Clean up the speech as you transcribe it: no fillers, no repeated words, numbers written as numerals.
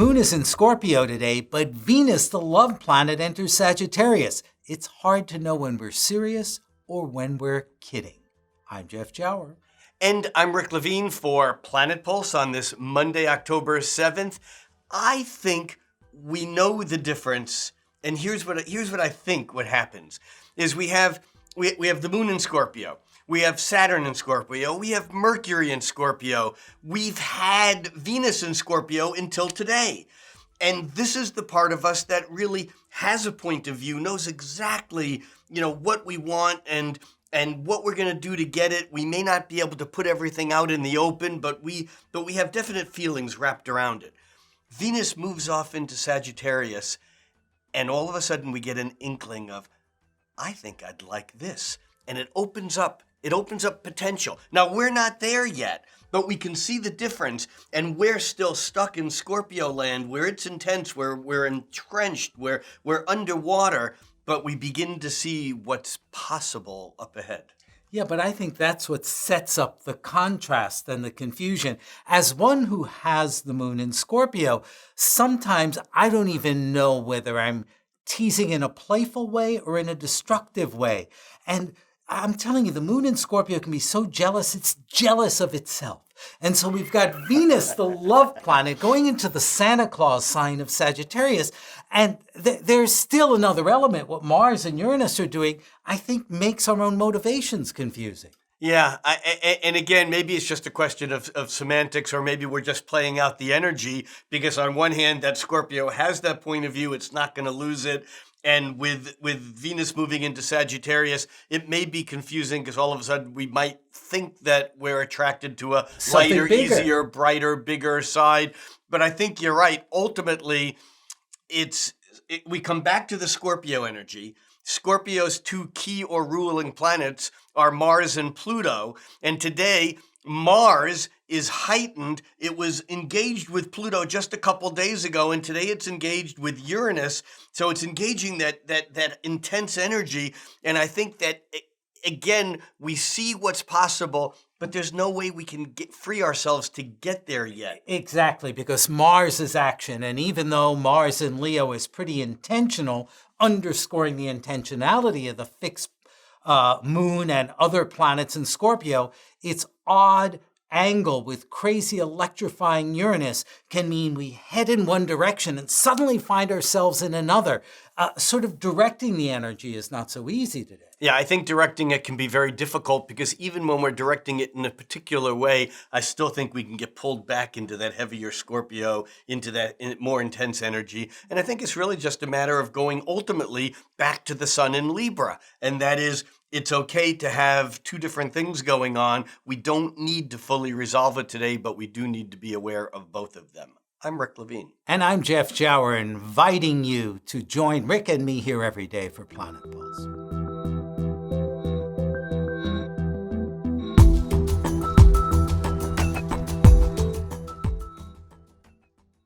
moon is in Scorpio today, but Venus, the love planet, enters Sagittarius. It's hard to know when we're serious or when we're kidding. I'm Jeff Jower. And I'm Rick Levine for Planet Pulse on this Monday, October 7th. I think we know the difference, and here's what I think what happens is we have the moon in Scorpio. We have Saturn in Scorpio. We have Mercury in Scorpio. We've had Venus in Scorpio until today. And this is the part of us that really has a point of view, knows exactly, what we want and what we're going to do to get it. We may not be able to put everything out in the open, but we have definite feelings wrapped around it. Venus moves off into Sagittarius, and all of a sudden we get an inkling of, I think I'd like this. And it opens up potential. Now, we're not there yet, but we can see the difference, and we're still stuck in Scorpio land where it's intense, where we're entrenched, where we're underwater, but we begin to see what's possible up ahead. Yeah, but I think that's what sets up the contrast and the confusion. As one who has the moon in Scorpio, sometimes I don't even know whether I'm teasing in a playful way or in a destructive way. And I'm telling you, the moon in Scorpio can be so jealous, it's jealous of itself. And so we've got Venus, the love planet, going into the Santa Claus sign of Sagittarius. And there's still another element. What Mars and Uranus are doing, I think, makes our own motivations confusing. Yeah, and again, maybe it's just a question of semantics, or maybe we're just playing out the energy, because on one hand, that Scorpio has that point of view, it's not going to lose it. And with Venus moving into Sagittarius, it may be confusing because all of a sudden we might think that we're attracted to a lighter, easier, brighter, bigger side. But I think you're right. Ultimately, we come back to the Scorpio energy. Scorpio's two key or ruling planets are Mars and Pluto. And today, Mars is heightened. It was engaged with Pluto just a couple days ago, and today it's engaged with Uranus. So it's engaging that intense energy. And I think that, again, we see what's possible, but there's no way we can free ourselves to get there yet. Exactly, because Mars is action. And even though Mars in Leo is pretty intentional, underscoring the intentionality of the fixed moon and other planets in Scorpio, its odd angle with crazy electrifying Uranus can mean we head in one direction and suddenly find ourselves in another. Sort of directing the energy is not so easy today. Yeah, I think directing it can be very difficult because even when we're directing it in a particular way, I still think we can get pulled back into that heavier Scorpio, into that more intense energy. And I think it's really just a matter of going ultimately back to the sun in Libra. And that is, it's okay to have two different things going on. We don't need to fully resolve it today, but we do need to be aware of both of them. I'm Rick Levine. And I'm Jeff Jower, inviting you to join Rick and me here every day for Planet Pulse.